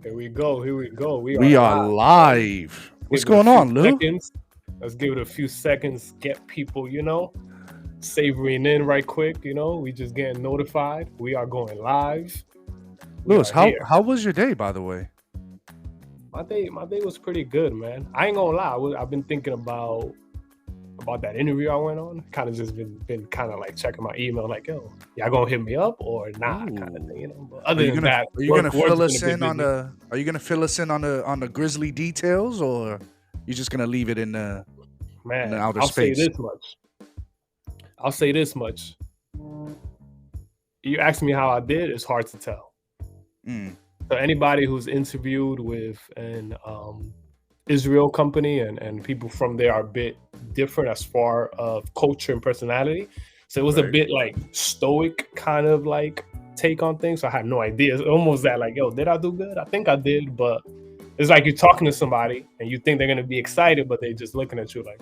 Here we go. Here we go. We are We are live. live. What's Give it a going few on, Lou? seconds. Let's give it a few seconds. Get people, savoring in right quick. We just getting notified. We are going live. We Lewis, are how here. how was your day, by the way? My day was pretty good, man. I ain't gonna lie. I've been thinking about that interview I went on. Kind of just been kind of like checking my email, like, yo, y'all gonna hit me up or not, kind of thing. But Are other you than gonna that, are you gonna work's fill been us a bit in on busy. the Are you gonna fill us in on the grisly details, or you just gonna leave it in the Man, outer I'll space? say this much. You asked me how I did, it's hard to tell. So anybody who's interviewed with an Israel company and people from there are a bit different as far of culture and personality. So it was a Right. bit like stoic kind of like take on things. So I had no idea. It's almost that like, yo, did I do good? I think I did, but it's like you're talking to somebody and you think they're gonna be excited, but they're just looking at you like.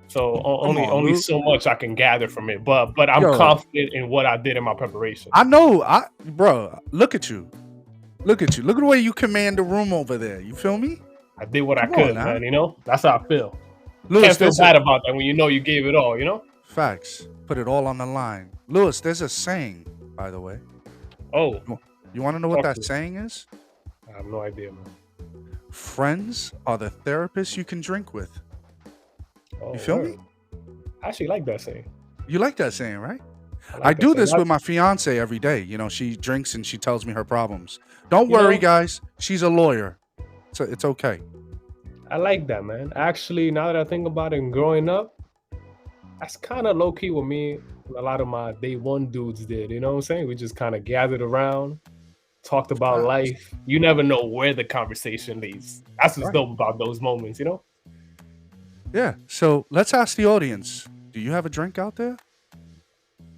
So only Lou. so much I can gather from it, but I'm Yo. confident in what I did in my preparation. I know, bro. Look at you. Look at the way you command the room over there. You feel me? I did what I Come on could, now. man. That's how I feel. Lewis, Can't feel bad about that when you know you gave it all, Facts. Put it all on the line. Lewis, there's a saying, by the way. Oh, You want to know what Talk to that me. saying is? I have no idea, man. Friends are the therapists you can drink with. Oh, You feel word. me? I actually like that saying. You like that saying, right? like I that do saying. this I- with my fiance every day. You know, she drinks and she tells me her problems. Don't You worry, know- guys. She's a lawyer. So it's okay. I like that, man. Actually, now that I think about it, and growing up, that's kind of low key what me and a lot of my day one dudes did. You know what I'm saying? We just kind of gathered around, talked about Facts. life. You never know where the conversation leads. That's what's Right. dope about those moments, Yeah. So let's ask the audience. Do you have a drink out there?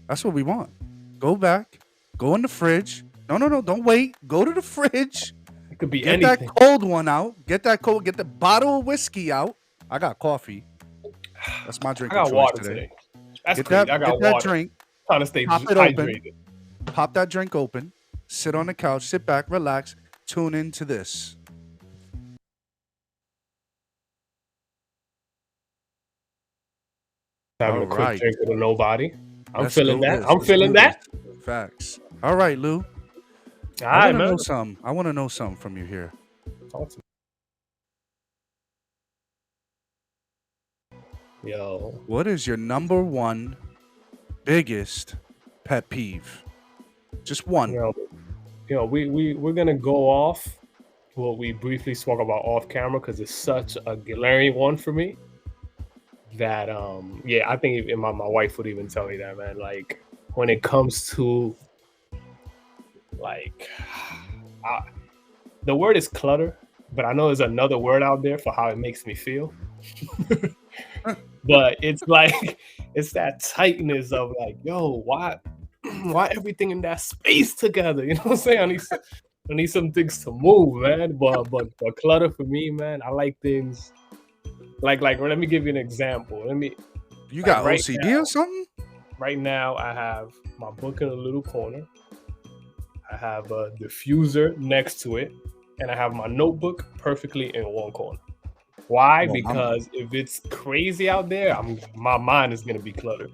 That's what we want. Go back. Go in the fridge. No. Don't wait. Go to the fridge. It could be Get anything. that cold one out. Get the bottle of whiskey out. I got coffee. That's my I drink got of choice water today. today. That's Get crazy. that, I got get that water. drink. Trying to stay Pop it open. hydrated. Pop that drink open. Sit on the couch. Sit back. Relax. Tune into this. Having a All quick right. drink with a nobody. I'm Let's feeling do that. this. I'm Let's feeling do that. this. Facts. All right, Lou. All I right, want to man. know something. I want to know something from you here. Talk to me. Yo, What is your number one biggest pet peeve? Just one. we're gonna go off what we briefly spoke about off camera because it's such a glaring one for me that I think even my wife would even tell me that, man. Like when it comes to like the word is clutter, but I know there's another word out there for how it makes me feel. But it's like it's that tightness of like, yo, why everything in that space together? You know what I'm saying? I need some things to move, man. But clutter for me, man, I like things like let me give you an example. You got right OCD now- or something? Right now I have my book in a little corner. I have a diffuser next to it, and I have my notebook perfectly in one corner. Why? Well, Because if it's crazy out there, my mind is gonna be cluttered.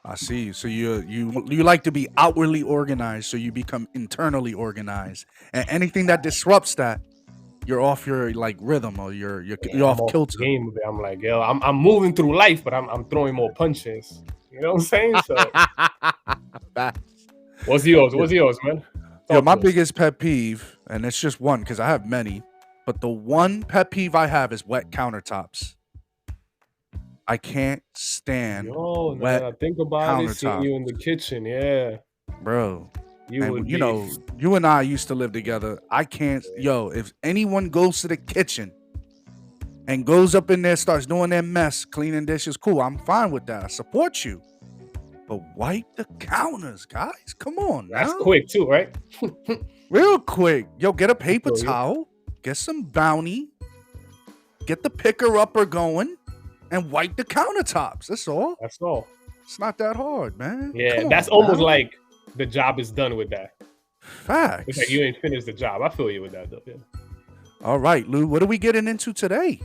I see. So you like to be outwardly organized, so you become internally organized, and anything that disrupts that, you're off your like rhythm, or you're I'm off off the kilter. game. I'm like, yo, I'm moving through life, but I'm throwing more punches. You know what I'm saying? So, what's yours? What's yours, man? Yo, Talk my to us. biggest pet peeve, and it's just one because I have many, but the one pet peeve I have is wet countertops. I can't stand Yo, now wet that I think about it, seeing countertop. you in the kitchen, yeah, bro. you And would you be. know, you and I used to live together. I can't, yo, if anyone goes to the kitchen and goes up in there, starts doing their mess, cleaning dishes, cool, I'm fine with that. I support you. But wipe the counters, guys. Come on, That's now. quick too, right? Real quick. Yo, get a paper feel you. towel, get some Bounty, get the picker upper going, and wipe the countertops. That's all. That's all. It's not that hard, man. Yeah, Come that's on, almost now. like the job is done with that. Facts. It's like you ain't finished the job. I feel you with that though. Yeah. All right, Lou. What are we getting into today?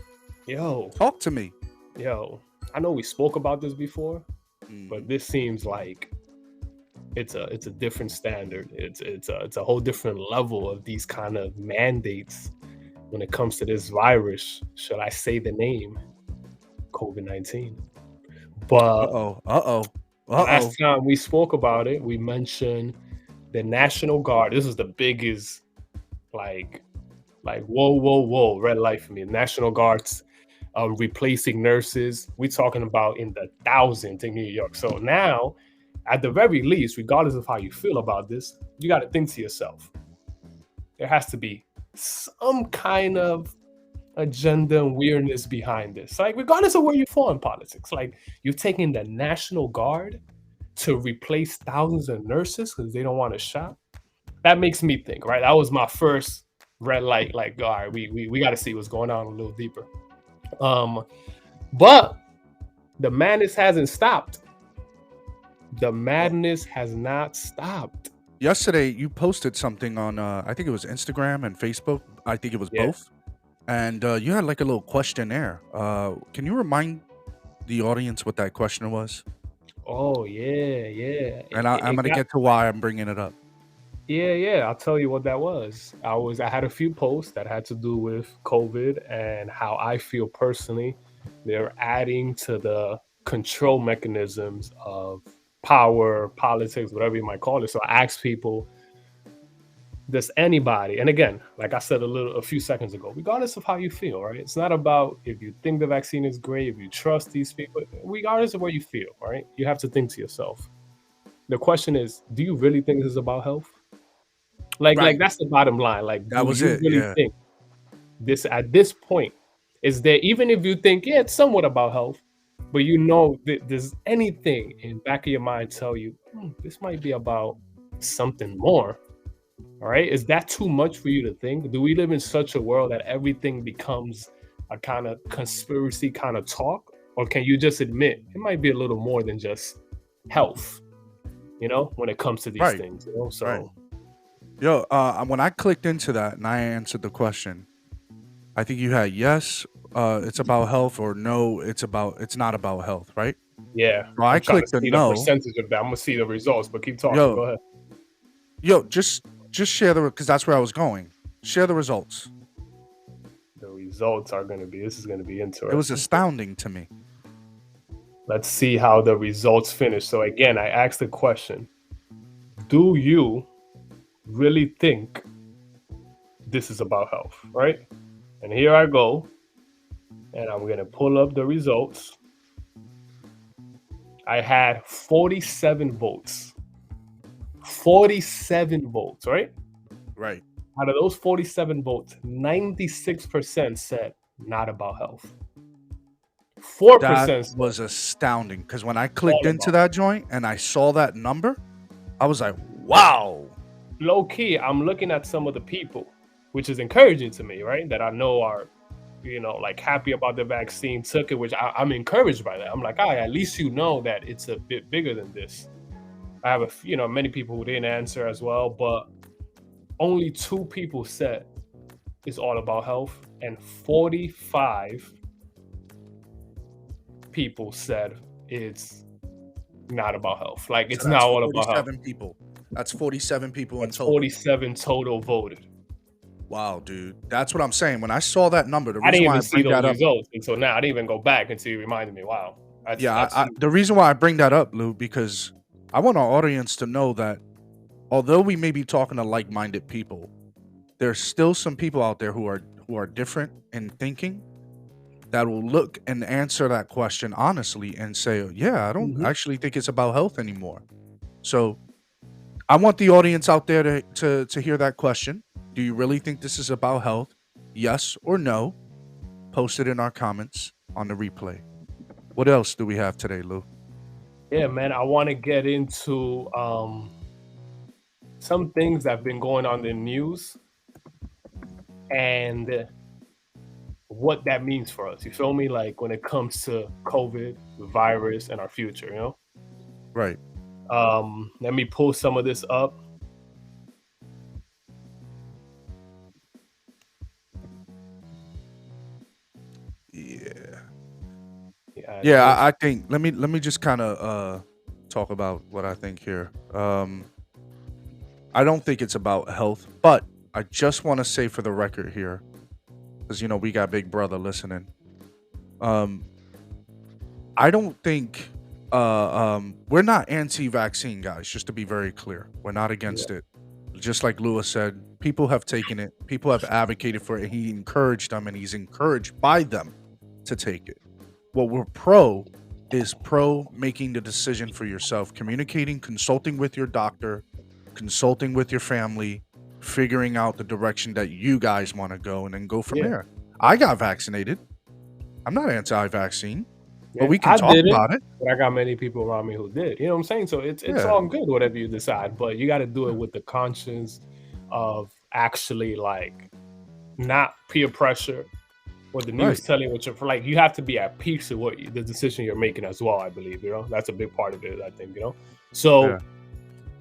Yo, Talk to me. I know we spoke about this before, Mm. but this seems like it's a different standard. It's a whole different level of these kind of mandates when it comes to this virus. Should I say the name? COVID-19. But last time we spoke about it, we mentioned the National Guard. This is the biggest, like whoa, red light for me. National Guards replacing nurses. We're talking about in the thousands in New York. So now, at the very least, regardless of how you feel about this, you got to think to yourself, there has to be some kind of agenda and weirdness behind this. Like, regardless of where you fall in politics, like you're taking the National Guard to replace thousands of nurses because they don't want to shop. That makes me think, right? That was my first red light. Like, all right, we got to see what's going on a little deeper. But the madness hasn't stopped. The madness has not stopped. Yesterday, you posted something on, I think it was Instagram and Facebook. I think it was both. And you had like a little questionnaire. Can you remind the audience what that question was? Oh, yeah. And I'm going to get to why I'm bringing it up. Yeah. I'll tell you what that was. I had a few posts that had to do with COVID and how I feel personally they're adding to the control mechanisms of power, politics, whatever you might call it. So I asked people, does anybody, and again, like I said a few seconds ago, regardless of how you feel, right? It's not about if you think the vaccine is great, if you trust these people, regardless of where you feel, right? You have to think to yourself. The question is, do you really think this is about health? Like that's the bottom line. Like, that was it. Really think this at this point is there? Even if you think, it's somewhat about health, but you know that there's anything in back of your mind tell you this might be about something more. All right, is that too much for you to think? Do we live in such a world that everything becomes a kind of conspiracy kind of talk, or can you just admit it might be a little more than just health? When it comes to these things. So. Yo, when I clicked into that and I answered the question, I think you had yes, it's about health, or no, it's not about health, right? Yeah. Well, I clicked the no. The percentage of that. I'm gonna see the results, but keep talking. Go ahead. Yo, just share because that's where I was going. Share the results. The results are gonna be. This is gonna be interesting. It was astounding to me. Let's see how the results finish. So again, I asked the question: do you really think this is about health, right? And here I go, and I'm gonna pull up the results. I had 47 votes. 47 votes, right? Right. Out of those 47 votes, 96% said not about health. 4% that was astounding, because when I clicked into that joint and I saw that number, I was like, wow. Low key, I'm looking at some of the people, which is encouraging to me, right? That I know are, like happy about the vaccine, took it, which I'm encouraged by that. I'm like, at least you know that it's a bit bigger than this. I have many people who didn't answer as well, but only 2 people said it's all about health, and 45 people said it's not about health. Like, it's not all about health. 47 people. That's 47 people in total. 47 total voted. Wow, dude. That's what I'm saying. When I saw that number, I didn't even see those results until now. I didn't even go back until you reminded me. Wow. The reason why I bring that up, Lou, because I want our audience to know that although we may be talking to like-minded people, there's still some people out there who are different in thinking that will look and answer that question honestly and say, yeah, I don't actually think it's about health anymore. So I want the audience out there to hear that question. Do you really think this is about health? Yes or no? Post it in our comments on the replay. What else do we have today, Lou? Yeah, man, I want to get into some things that have been going on in the news and what that means for us. You feel me? Like, when it comes to COVID, the virus, and our future, Right. Let me pull some of this up. Yeah, I think let me just kind of talk about what I think here. I don't think it's about health, but I just want to say for the record here, because we got Big Brother listening. I don't think we're not anti-vaccine guys. Just to be very clear, we're not against it. Just like Lewis said, people have taken it. People have advocated for it. He encouraged them, and he's encouraged by them to take it. What we're pro is making the decision for yourself, communicating, consulting with your doctor, consulting with your family, figuring out the direction that you guys want to go, and then go from there. I got vaccinated. I'm not anti-vaccine, but we can talk about it. But I got many people around me who did. You know what I'm saying? So it's all good, whatever you decide. But you got to do it with the conscience of actually like not peer pressure or the news telling what you're like. You have to be at peace with what the decision you're making as well. I believe that's a big part of it. I think So, all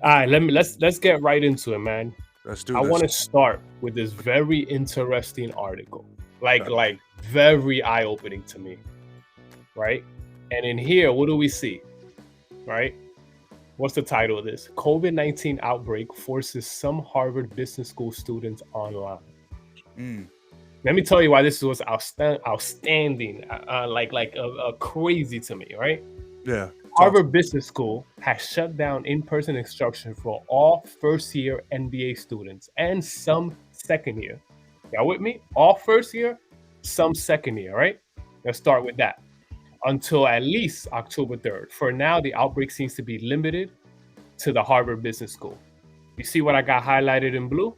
right, let's get right into it, man. Let's do this. I want to start with this very interesting article, like very eye-opening to me, right? And in here, what do we see, right? What's the title of this? COVID-19 outbreak forces some Harvard Business School students online. Let me tell you why this was outstanding, crazy to me, right? Yeah. Harvard Business School has shut down in-person instruction for all first-year MBA students and some second year. Y'all with me? All first year, some second year, right? Let's start with that. Until at least October 3rd. For now, the outbreak seems to be limited to the Harvard Business School. You see what I got highlighted in blue?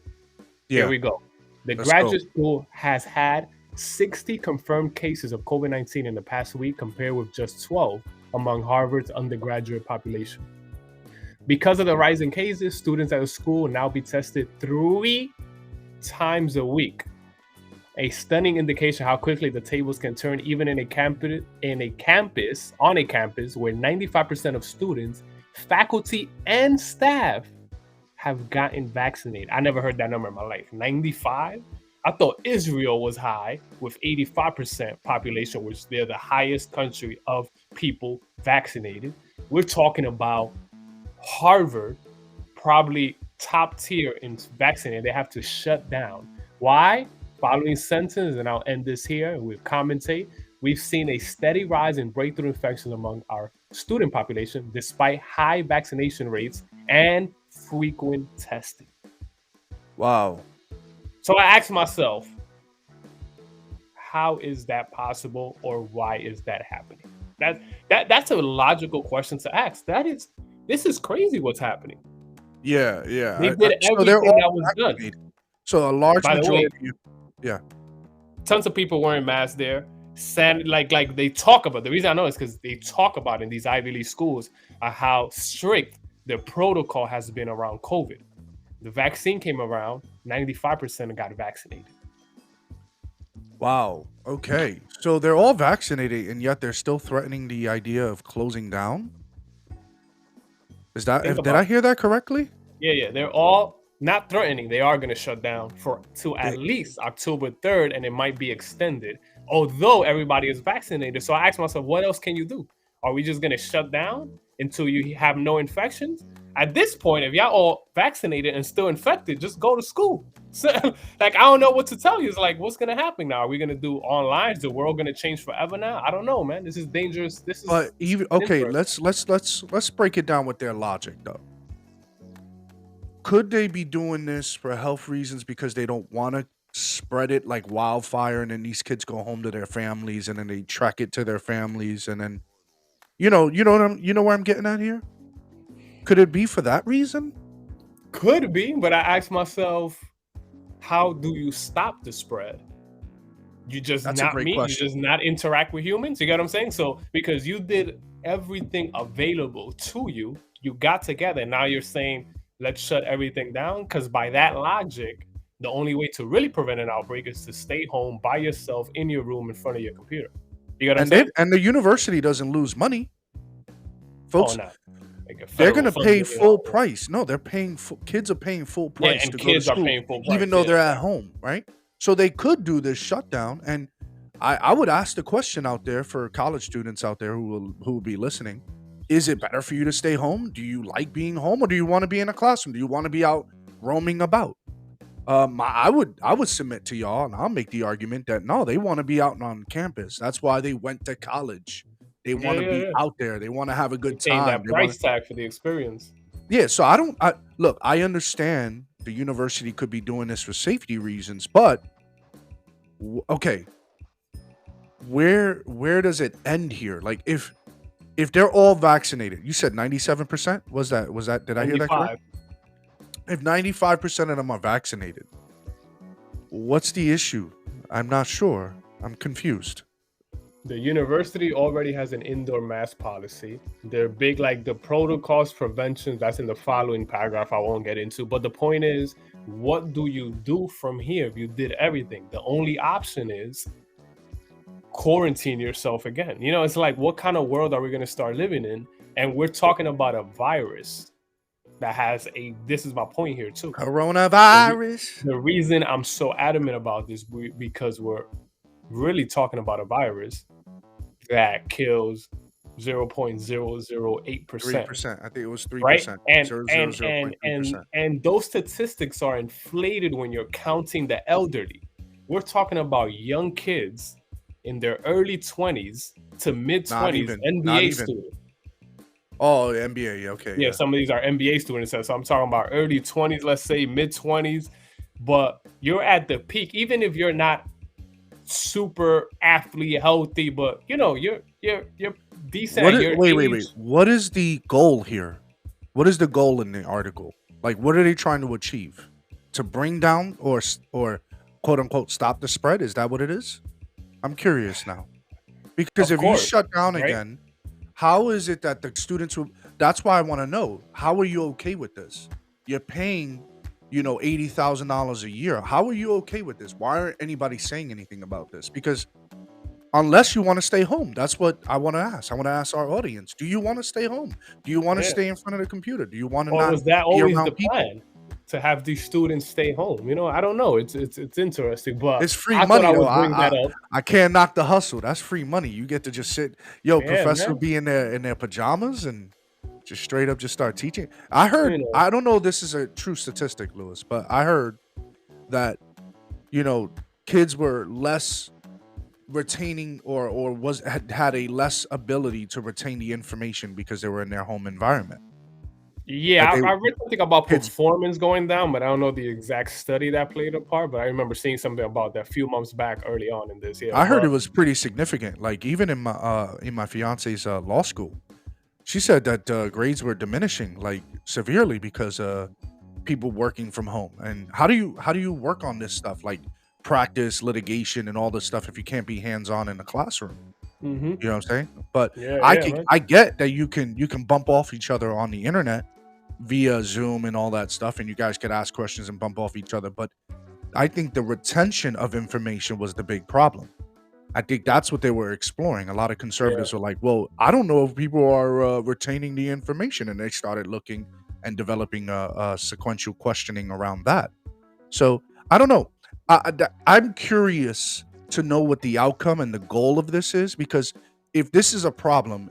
Yeah. Here we go. The graduate school has had 60 confirmed cases of COVID-19 in the past week, compared with just 12 among Harvard's undergraduate population. Because of the rise in cases, students at the school will now be tested 3 times a week. A stunning indication how quickly the tables can turn, even on a campus where 95% of students, faculty, and staff have gotten vaccinated. I never heard that number in my life. 95? I thought Israel was high with 85% population, which they're the highest country of people vaccinated. We're talking about Harvard, probably top tier in vaccinated. They have to shut down. Why? Following sentence, and I'll end this here with commentate. We've seen a steady rise in breakthrough infections among our student population, despite high vaccination rates and frequent testing. Wow. So I asked myself, how is that possible, or why is that happening? That's a logical question to ask. This is crazy what's happening. Yeah. They did everything that was done. So a large majority. Tons of people wearing masks there. Like they talk about, the reason I know is because they talk about in these Ivy League schools how strict the protocol has been around COVID. The vaccine came around, 95% got vaccinated. Wow. Okay. So they're all vaccinated, and yet they're still threatening the idea of closing down? Did I hear that correctly? Yeah. They're all not threatening. They are going to shut down to at least October 3rd, and it might be extended, although everybody is vaccinated. So I asked myself, what else can you do? Are we just going to shut down until you have no infections? At this point, if y'all all vaccinated and still infected, just go to school. So, I don't know what to tell you. It's like, what's going to happen now? Are we going to do online? Is the world going to change forever now? I don't know, man. This is dangerous. Let's break it down with their logic, though. Could they be doing this for health reasons because they don't want to spread it like wildfire, and then these kids go home to their families, and then they track it to their families, and then you know where I'm getting at here? Could it be for that reason? Could be, but I asked myself, how do you stop the spread? You just You just not interact with humans. You get what I'm saying? So because you did everything available to you, you got together, and now you're saying, let's shut everything down? Because by that logic, the only way to really prevent an outbreak is to stay home by yourself in your room in front of your computer. You get what I'm saying? And the university doesn't lose money, folks. Oh, no. They're going to pay full price. No, they're paying. Kids are paying full price and to kids go to school, are paying full price, even though they're at home, right? So they could do this shutdown, and I would ask the question out there for college students out there who will be listening. Is it better for you to stay home? Do you like being home, or do you want to be in a classroom? Do you want to be out roaming about? I would submit to y'all, and I'll make the argument that no, they want to be out on campus. That's why they went to college. They Yeah, want to yeah, be yeah. out there. They want to have a You're good paying time. that They want price tag for the experience. yeah, so I don't look, I understand the university could be doing this for safety reasons, but okay, where does it end here? Like if they're all vaccinated, you said 97%? Was that did I hear that correct? 95. If 95% of them are vaccinated, what's the issue? I'm not sure. I'm confused. The university already has an indoor mask policy. They're big, like the protocols, prevention, that's in the following paragraph I won't get into. But the point is, what do you do from here if you did everything? The only option is quarantine yourself again. You know, it's like, what kind of world are we going to start living in? And we're talking about a virus that has this is my point here too. Coronavirus. The reason I'm so adamant about this, because we're really talking about a virus that kills 0.008%. 3%. I think it was 3%. Right? And 0.3%. and those statistics are inflated when you're counting the elderly. We're talking about young kids in their early 20s to mid 20s, NBA students. Oh, NBA, okay. Yeah, some of these are NBA students. So I'm talking about early 20s, let's say mid 20s. But you're at the peak, even if you're not super athlete healthy, but you know, you're decent. Wait. What is the goal here? What is the goal in the article? Like, what are they trying to achieve? To bring down or quote unquote stop the spread? Is that what it is? I'm curious now. Because if you shut down again, how is it that the students will? That's why I want to know. How are you okay with this? You're paying, $80,000 a year. How are you okay with this? Why aren't anybody saying anything about this? Because unless you want to stay home, that's what I want to ask. I want to ask our audience: do you want to stay home? Do you want to stay in front of the computer? Do you want to not? Was that always the people? plan? To have these students stay home? I don't know. It's interesting, but it's free money. I can't knock the hustle. That's free money. You get to just sit. Professor be in their pajamas and just straight up just start teaching. I heard. I don't know if this is a true statistic, Lewis, but I heard that kids were less retaining or had a less ability to retain the information because they were in their home environment. Yeah, I read something about performance going down, but I don't know the exact study that played a part. But I remember seeing something about that a few months back early on in this. Yeah, I heard it was pretty significant. Like even in my fiance's law school, she said that grades were diminishing like severely because people working from home. And how do you work on this stuff like practice, litigation, and all this stuff if you can't be hands on in the classroom? Mm-hmm. You know what I'm saying? But I get that you can bump off each other on the internet via Zoom and all that stuff, and you guys could ask questions and bump off each other. But I think the retention of information was the big problem. I think that's what they were exploring. A lot of conservatives were like, well, I don't know if people are retaining the information, and they started looking and developing a sequential questioning around that. So I don't know. I'm curious to know what the outcome and the goal of this is, because if this is a problem,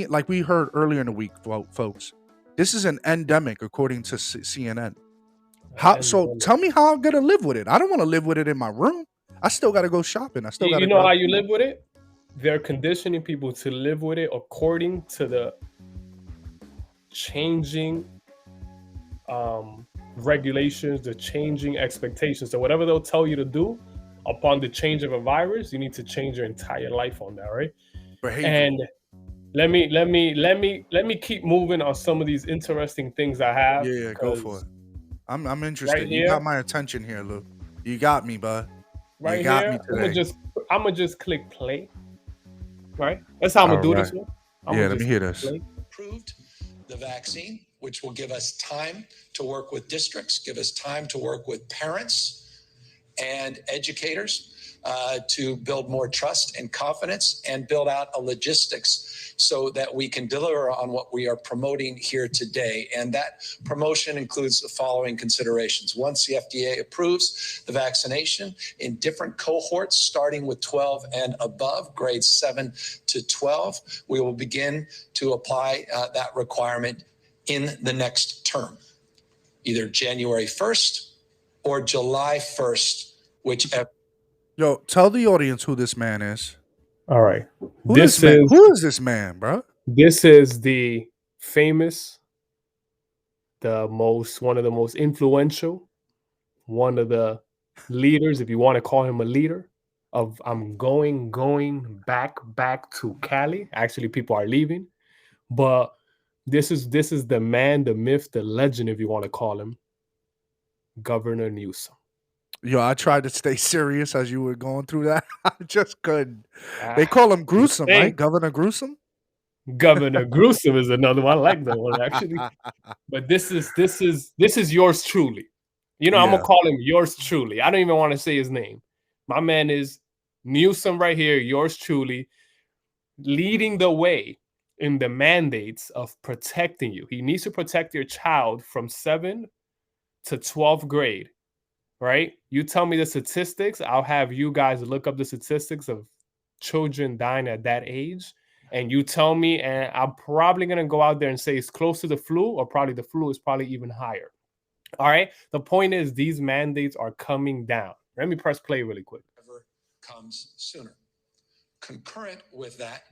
like we heard earlier in the week, folks, this is an endemic according to CNN. So tell me how I'm gonna live with it. I don't want to live with it in my room. I still got to go shopping. I still got to. You know how you live with it? They're conditioning people to live with it according to the changing regulations, the changing expectations. So whatever they'll tell you to do upon the change of a virus, you need to change your entire life on that, right? Behavior. And let me keep moving on some of these interesting things I have. Yeah, go for it. I'm interested. Right, you got my attention here, Lou. You got me, bud. Right you got here, me today. I'm gonna just click play. Right? That's how I'm gonna do this one. Let me hear this. Approved the vaccine, which will give us time to work with districts, give us time to work with parents and educators. to build more trust and confidence and build out a logistics so that we can deliver on what we are promoting here today. And that promotion includes the following considerations. Once the FDA approves the vaccination in different cohorts, starting with 12 and above, grades 7 to 12, we will begin to apply that requirement in the next term, either January 1st or July 1st, whichever. Yo, tell the audience who this man is. All right. Who is this man, bro? This is the famous, one of the most influential, one of the leaders, if you want to call him a leader, of I'm going back to Cali. Actually, people are leaving, but this is the man, the myth, the legend, if you want to call him, Governor Newsom. Yo, I tried to stay serious as you were going through that. I just couldn't. They call him Gruesome, right? Governor Gruesome? Governor Gruesome is another one. I like that one, actually. But this is yours truly. You know, I'm gonna call him yours truly. I don't even want to say his name. My man is Newsom right here, yours truly, leading the way in the mandates of protecting you. He needs to protect your child from 7 to 12th grade. Right? You tell me the statistics. I'll have you guys look up the statistics of children dying at that age. And you tell me, and I'm probably going to go out there and say it's close to the flu, or probably the flu is probably even higher. All right. The point is, these mandates are coming down. Let me press play really quick. Comes sooner. Concurrent with that,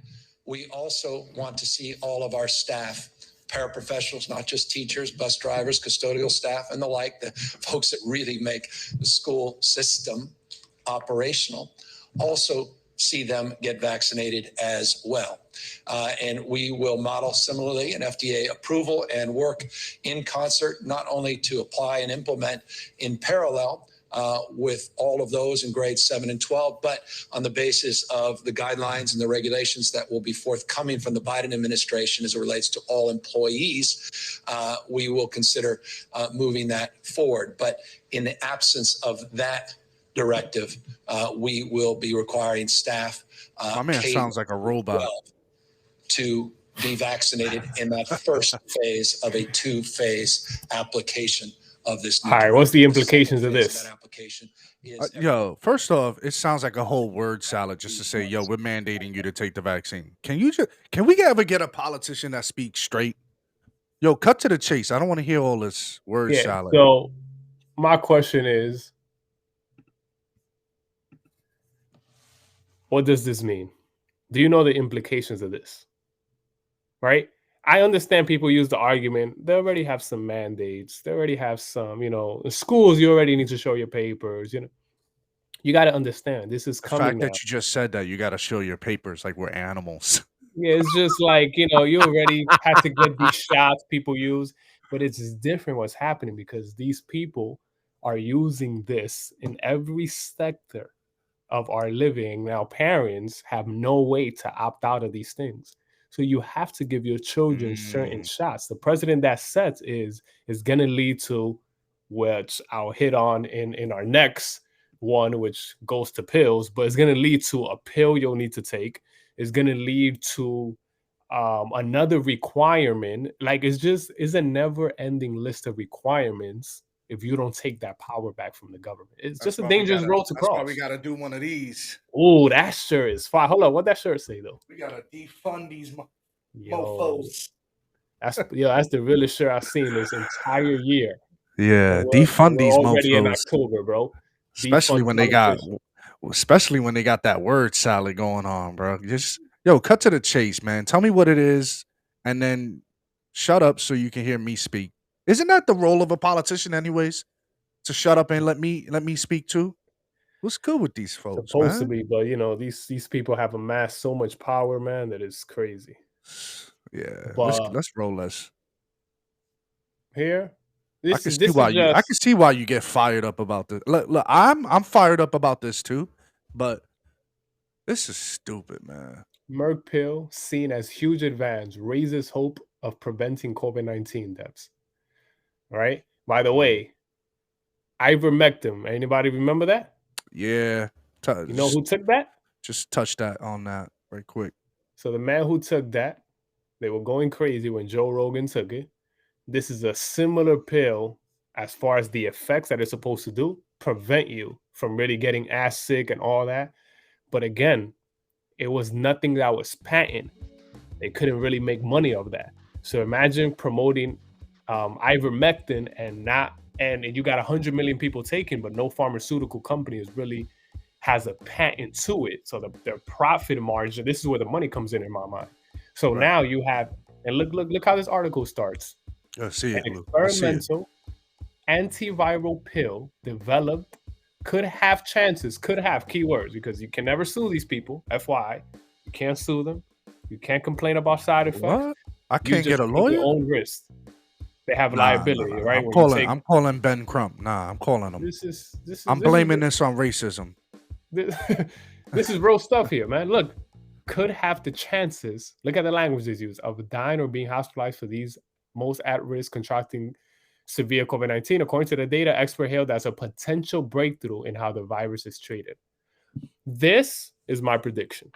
we also want to see all of our staff, paraprofessionals, not just teachers, bus drivers, custodial staff, and the like, the folks that really make the school system operational, also see them get vaccinated as well. And we will model similarly an FDA approval and work in concert, not only to apply and implement in parallel with all of those in grades 7 and 12, but on the basis of the guidelines and the regulations that will be forthcoming from the Biden administration as it relates to all employees, we will consider moving that forward. But in the absence of that directive, we will be requiring staff my man sounds like a robot to be vaccinated in that first phase of a 2-phase application of this. All right, what's the implications of this? Yo, first off, it sounds like a whole word salad just to say, yo, we're mandating you to take the vaccine. Can we ever get a politician that speaks straight? Yo, cut to the chase. I don't want to hear all this word salad. So my question is, what does this mean? Do you know the implications of this? Right? I understand people use the argument, they already have some mandates. They already have some, in schools, you already need to show your papers. You got to understand, this is coming. The fact that you just said that, you got to show your papers like we're animals. Yeah, it's just like, you already had to get these shots people use, but it's different what's happening because these people are using this in every sector of our living. Now, parents have no way to opt out of these things. So you have to give your children certain shots. The precedent that sets is going to lead to, which I'll hit on in our next one, which goes to pills, but it's going to lead to a pill you'll need to take. It's going to lead to another requirement. Like it's a never-ending list of requirements if you don't take that power back from the government. It's just a dangerous road to cross. That's why we got to do one of these. Oh, that shirt is fire. Hold on, what that shirt say though? We got to defund these mofos. That's the realest shirt I've seen this entire year. Yeah, defund these mofos. Already in October, bro. Especially when they got that word salad going on, bro. Just cut to the chase, man. Tell me what it is, and then shut up so you can hear me speak. Isn't that the role of a politician, anyways? To shut up and let me speak too. What's good with these folks? Supposed to be, but these people have amassed so much power, man, that it's crazy. Yeah, let's roll this. Here, I can see why you get fired up about this. Look, I'm fired up about this too, but this is stupid, man. Merck pill seen as huge advance raises hope of preventing COVID-19 deaths. Right? By the way, ivermectin. Anybody remember that? Yeah. You know who took that? Just touch that on that right quick. So the man who took that, they were going crazy when Joe Rogan took it. This is a similar pill as far as the effects that it's supposed to do, prevent you from really getting ass sick and all that. But again, it was nothing that was patent. They couldn't really make money off that. So imagine promoting ivermectin and you got 100 million people taking, but no pharmaceutical company is really has a patent to it. So the profit margin, this is where the money comes in my mind. So now you have, and look how this article starts. An experimental antiviral pill developed could have keywords, because you can never sue these people. FYI, you can't sue them. You can't complain about side effects. What? I can't get a lawyer? Your own risk. They have liability, right? I'm calling Ben Crump. I'm calling him. I'm blaming this on racism. This is real stuff here, man. Look, could have the chances, look at the language they use, of dying or being hospitalized for these most at risk contracting severe COVID-19. According to the data, expert hailed as a potential breakthrough in how the virus is treated. This is my prediction.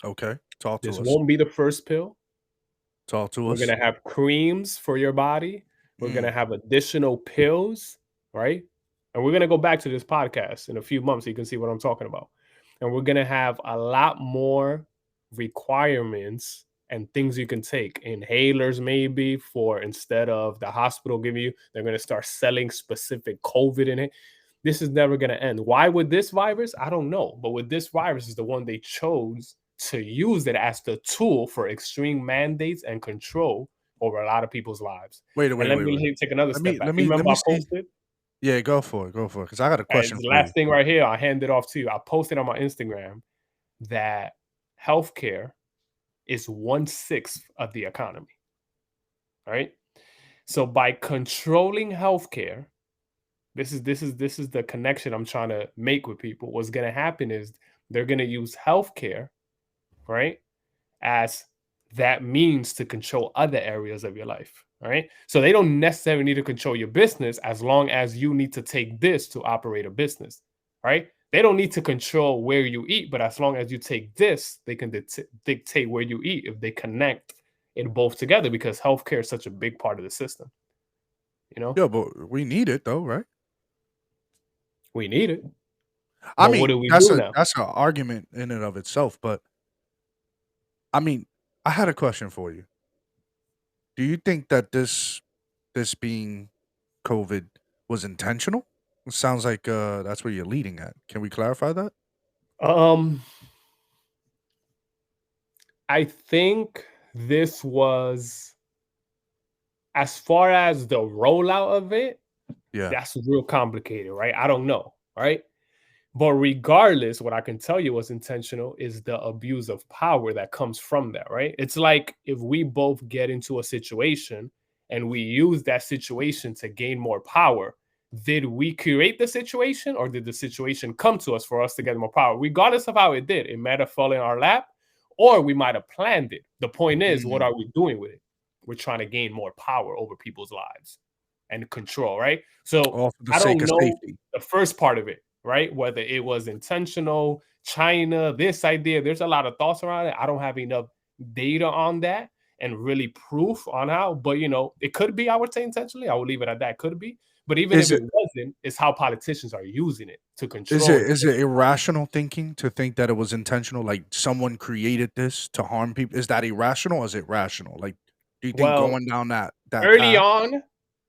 Okay, talk to us. This won't be the first pill. Talk to us. We're going to have creams for your body. We're going to have additional pills, right? And we're going to go back to this podcast in a few months so you can see what I'm talking about. And we're going to have a lot more requirements and things you can take. Inhalers, maybe, for instead of the hospital giving you, they're going to start selling specific COVID in it. This is never going to end. Why with this virus? I don't know. But with this virus is the one they chose to use it as the tool for extreme mandates and control over a lot of people's lives. Wait. Let me take another step back. Remember I posted? Yeah, go for it. Because I got a question for you. The last thing right here, I'll hand it off to you. I posted on my Instagram that healthcare is 1/6 of the economy. All right. So by controlling healthcare, this is the connection I'm trying to make with people. What's going to happen is they're going to use healthcare, right, as that means to control other areas of your life. Right. So they don't necessarily need to control your business as long as you need to take this to operate a business. Right. They don't need to control where you eat, but as long as you take this, they can dictate where you eat if they connect it both together, because healthcare is such a big part of the system. You know? Yeah, but we need it though, right? We need it. I mean, what do we do now? That's an argument in and of itself, but I mean, I had a question for you. Do you think that this being COVID was intentional? It sounds like that's where you're leading at. Can we clarify that? I think this was, as far as the rollout of it, that's real complicated, right? I don't know, right? But regardless, what I can tell you was intentional is the abuse of power that comes from that, right? It's like if we both get into a situation and we use that situation to gain more power, did we create the situation or did the situation come to us for us to get more power? Regardless of how it did, it might have fallen in our lap or we might have planned it. The point is, what are we doing with it? We're trying to gain more power over people's lives and control, right? So I don't know the first part of it, right? Whether it was intentional, China, this idea, there's a lot of thoughts around it. I don't have enough data on that and really proof on how, but it could be, I would say intentionally. I would leave it at that. Could be. But even if it wasn't, it's how politicians are using it to control. Is it irrational thinking to think that it was intentional? Like someone created this to harm people? Is that irrational or is it rational? Like, do you think going down that early path? On,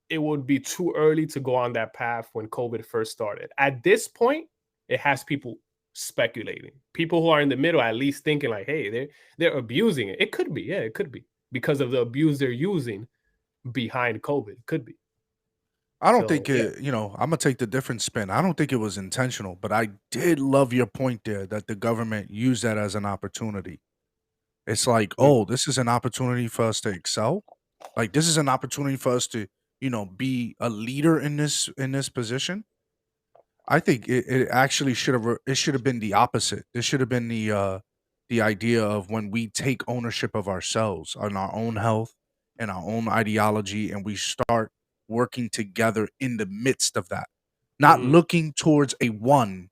it would be too early to go on that path when COVID first started. At this point, it has people speculating. People who are in the middle at least thinking like, hey, they're abusing it. It could be. Yeah, it could be. Because of the abuse they're using behind COVID. It could be. I don't think it, I'm going to take the different spin. I don't think it was intentional, but I did love your point there that the government used that as an opportunity. It's like, this is an opportunity for us to excel. Like, this is an opportunity for us to, be a leader in this position. I think it actually should have been the opposite. This should have been the idea of when we take ownership of ourselves and our own health and our own ideology, and we start working together in the midst of that, not looking towards a one,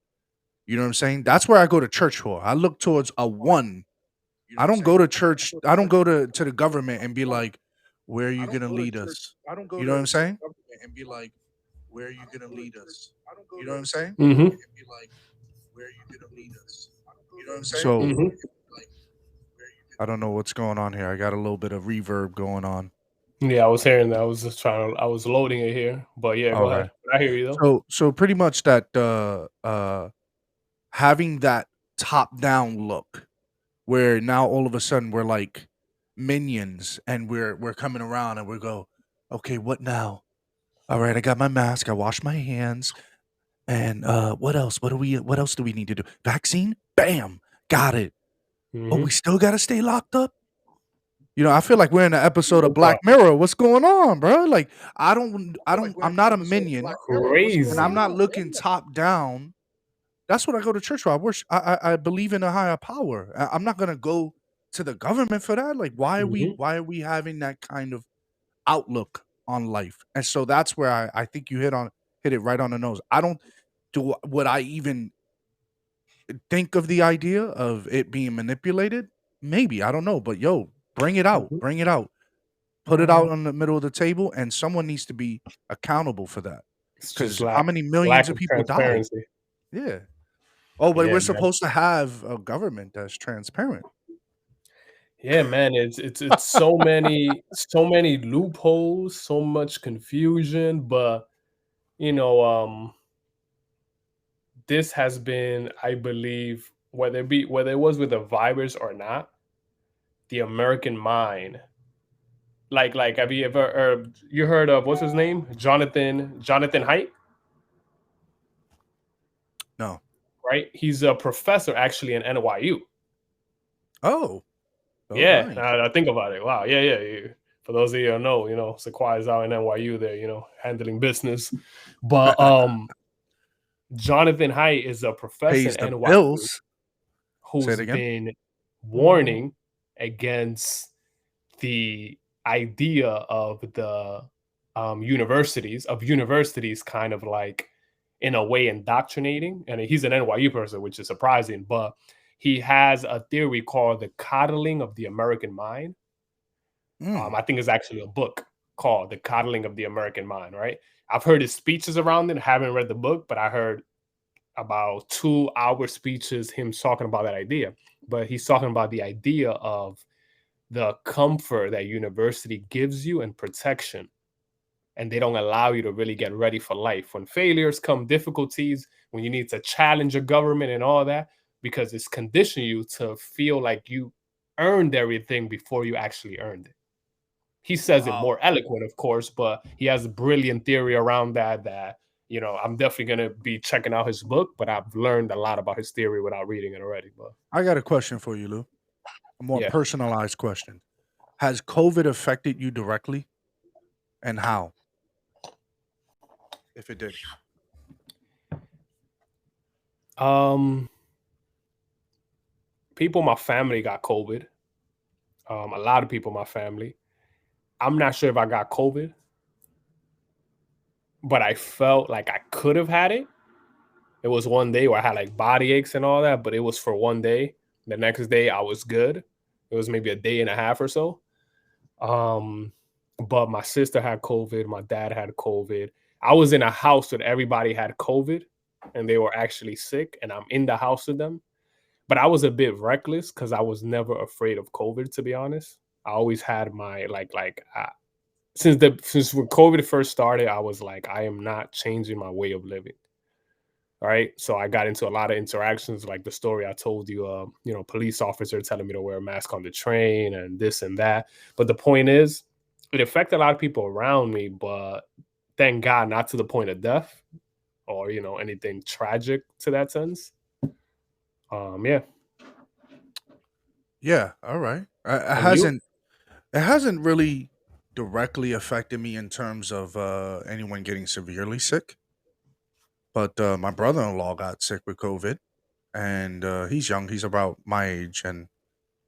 You know what I'm saying? That's where I go to church for. I look towards a one. I don't go to church. I don't go to the government and be like, where are you going to lead us? You know what I'm saying? And be like, where are you going to lead us? You know what I'm saying? Mm-hmm. And be like, where are you going to lead us? You know what I'm saying? So Mm-hmm. I don't know what's going on here. I got a little bit of reverb going on. Yeah, I was hearing that. I was just I was loading it here. But yeah, All go right. ahead. I hear you though. So pretty much that having that top down look where now all of a sudden we're like minions and we're coming around and we go, okay, what now? All right, I got my mask, I washed my hands, and what else? What else do we need to do? Vaccine? Bam! Got it. Mm-hmm. But we still gotta stay locked up. You know, I feel like we're in an episode of Black Mirror. What's going on, bro? Like, I'm not a minion, Crazy. and I'm not looking top down. That's what I go to church for. I believe in a higher power. I'm not gonna go to the government for that. Like, Mm-hmm. why are we having that kind of outlook on life? And so that's where I think you hit it right on the nose. I don't do would I even think of the idea of it being manipulated? Maybe, I don't know, but yo, bring it out. Mm-hmm. Bring it out. Put it out on the middle of the table, and someone needs to be accountable for that. It's Because just how many lack millions of of people died? transparency. Yeah. Oh, but Yeah, we're man. supposed to have a government that's transparent. Yeah, man. It's so many loopholes, so much confusion, but you know, this has been, I believe, whether it was with a virus or not, the American mind. Like, have you ever you heard of what's his name? Jonathan Haidt? No. Right? He's a professor actually in NYU. Oh. Yeah, Right. I think about it. Wow. Yeah. For those of you who know, Saquai is out in NYU there, handling business. But Jonathan Haidt is a professor Pays in the NYU bills. Say who's it again. been warning against the idea of the universities kind of like in a way indoctrinating. And he's an NYU person, which is surprising, but he has a theory called the coddling of the American mind. I think it's actually a book called The Coddling of the American Mind, right? I've heard his speeches around it, haven't read the book, but I heard about 2-hour speeches, him talking about that idea. But he's talking about the idea of the comfort that university gives you and protection. And they don't allow you to really get ready for life. When failures come, difficulties, when you need to challenge a government and all that, because it's conditioned you to feel like you earned everything before you actually earned it. He says it more eloquent, of course, but he has a brilliant theory around that I'm definitely going to be checking out his book, but I've learned a lot about his theory without reading it already. But I got a question for you, Lou. A more Yeah. personalized question. Has COVID affected you directly? And how? If it did. People in my family got COVID. A lot of people in my family. I'm not sure if I got COVID, but I felt like I could have had it. It was one day where I had like body aches and all that, but it was for one day. The next day I was good. It was maybe a day and a half or so. But my sister had COVID. My dad had COVID. I was in a house where everybody had COVID and they were actually sick, and I'm in the house with them. But I was a bit reckless because I was never afraid of COVID, to be honest. I always had my since when COVID first started, I was like, I am not changing my way of living. Right. So I got into a lot of interactions, like the story I told you, police officer telling me to wear a mask on the train and this and that. But the point is, it affected a lot of people around me, but thank God not to the point of death or, anything tragic to that sense. Yeah. Yeah, all right. It And you? hasn't really directly affected me in terms of anyone getting severely sick. But my brother-in-law got sick with COVID, and he's young. He's about my age, and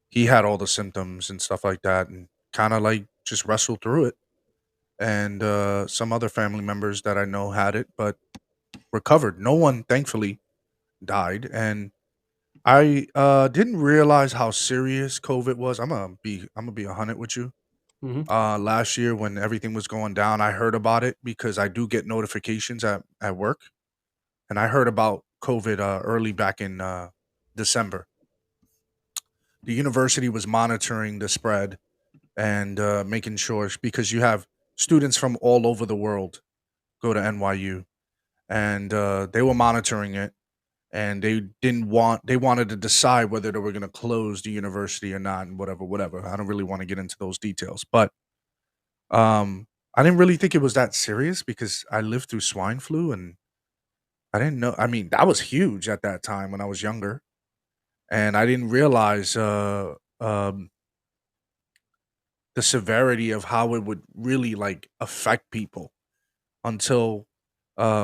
he had all the symptoms and stuff like that, and kind of like just wrestled through it. And some other family members that I know had it, but recovered. No one, thankfully, died, and I didn't realize how serious COVID was. I'm gonna be 100 with you. Hmm. Last year when everything was going down, I heard about it because I do get notifications at work, and I heard about COVID early back in December. The university was monitoring the spread and making sure because you have students from all over the world go to NYU, and they were monitoring it, and they wanted to decide whether they were going to close the university or not, and whatever. I don't really want to get into those details, but I didn't really think it was that serious because I lived through swine flu, and I didn't know. I mean, that was huge at that time when I was younger, and I didn't realize the severity of how it would really like affect people until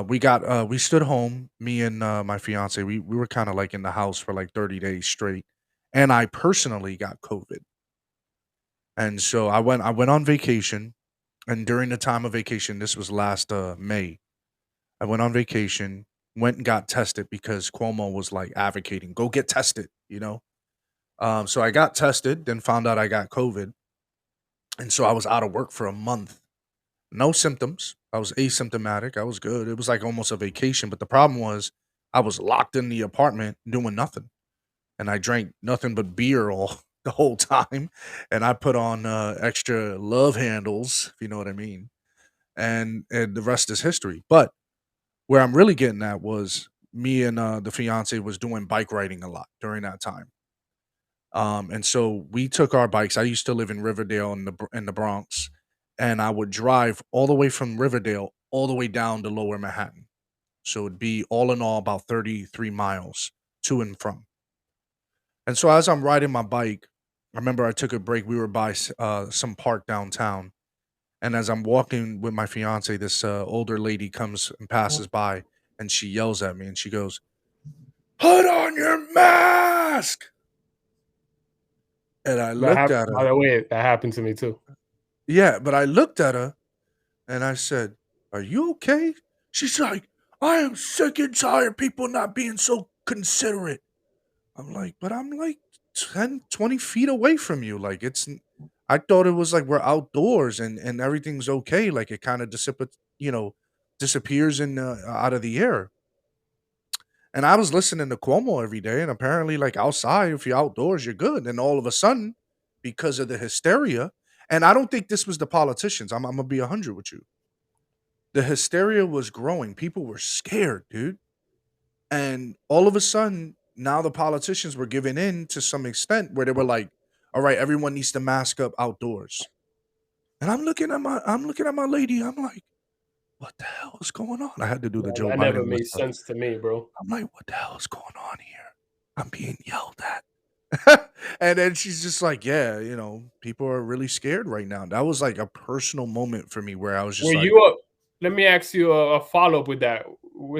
we stood home, me and my fiance. We were kind of like in the house for like 30 days straight, and I personally got COVID. And so I went on vacation, and during the time of vacation, this was last May. I went on vacation, went and got tested because Cuomo was like advocating, go get tested, you know. So I got tested, then found out I got COVID, and so I was out of work for a month. No symptoms. I was asymptomatic. I was good. It was like almost a vacation, but the problem was I was locked in the apartment doing nothing, and I drank nothing but beer all the whole time, and I put on extra love handles, if you know what I mean, and the rest is history. But where I'm really getting at was me and the fiance was doing bike riding a lot during that time. And so we took our bikes. I used to live in Riverdale in the Bronx, and I would drive all the way from Riverdale all the way down to Lower Manhattan. So it'd be all in all about 33 miles to and from. And so as I'm riding my bike, I remember I took a break. We were by some park downtown, and as I'm walking with my fiance, this older lady comes and passes by, and she yells at me, and she goes, "Put on your mask!" And I looked at By her. the way, that happened to me too. Yeah, but I looked at her and I said, "Are you okay?" She's like, "I am sick and tired of people not being so considerate." I'm like, "But I'm like 10, 20 feet away from you. Like I thought it was like we're outdoors and everything's okay. Like it kind of disappears in out of the air." And I was listening to Cuomo every day, and apparently, like outside, if you're outdoors, you're good. And all of a sudden, because of the hysteria, and I don't think this was the politicians. I'm gonna be 100 with you. The hysteria was growing. People were scared, dude. And all of a sudden, now the politicians were giving in to some extent where they were like, "All right, everyone needs to mask up outdoors." And I'm looking at my lady. I'm like, "What the hell is going on?" I had to do the Man, Joe that never Biden made whisper. sense to me, bro. I'm like, "What the hell is going on here? I'm being yelled at." And then she's just like, "Yeah, people are really scared right now." That was like a personal moment for me where I was just Were like, you a Let me ask you a follow up with that.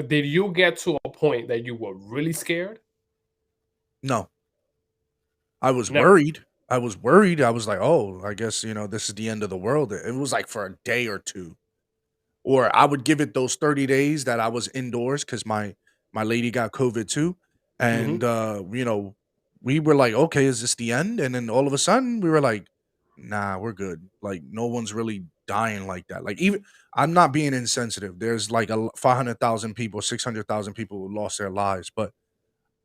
Did you get to a point that you were really scared? "No." I was Never. worried. I was worried. I was like, "Oh, I guess, this is the end of the world." It was like for a day or 2. Or I would give it those 30 days that I was indoors because my lady got COVID too. Hmm. And we were like, okay, is this the end? And then all of a sudden we were like, nah, we're good. Like no one's really dying like that. Like even I'm not being insensitive. There's like 500,000 people, 600,000 people who lost their lives, but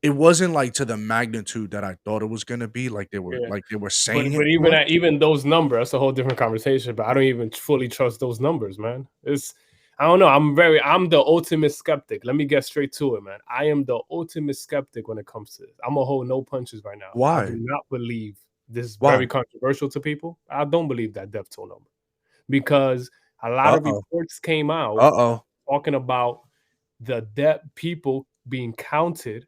it wasn't like to the magnitude that I thought it was gonna be. Yeah. Like they were But saying it but to even us. at even those numbers, that's a whole different conversation. But I don't even fully trust those numbers, man. I don't know. I'm the ultimate skeptic. Let me get straight to it, man. I am the ultimate skeptic when it comes to this. I'm a whole no punches right now. I do Why? not believe this is Why? very controversial to people. I don't believe that death toll number because a lot Uh of oh. reports came out Uh oh. talking about the dead people being counted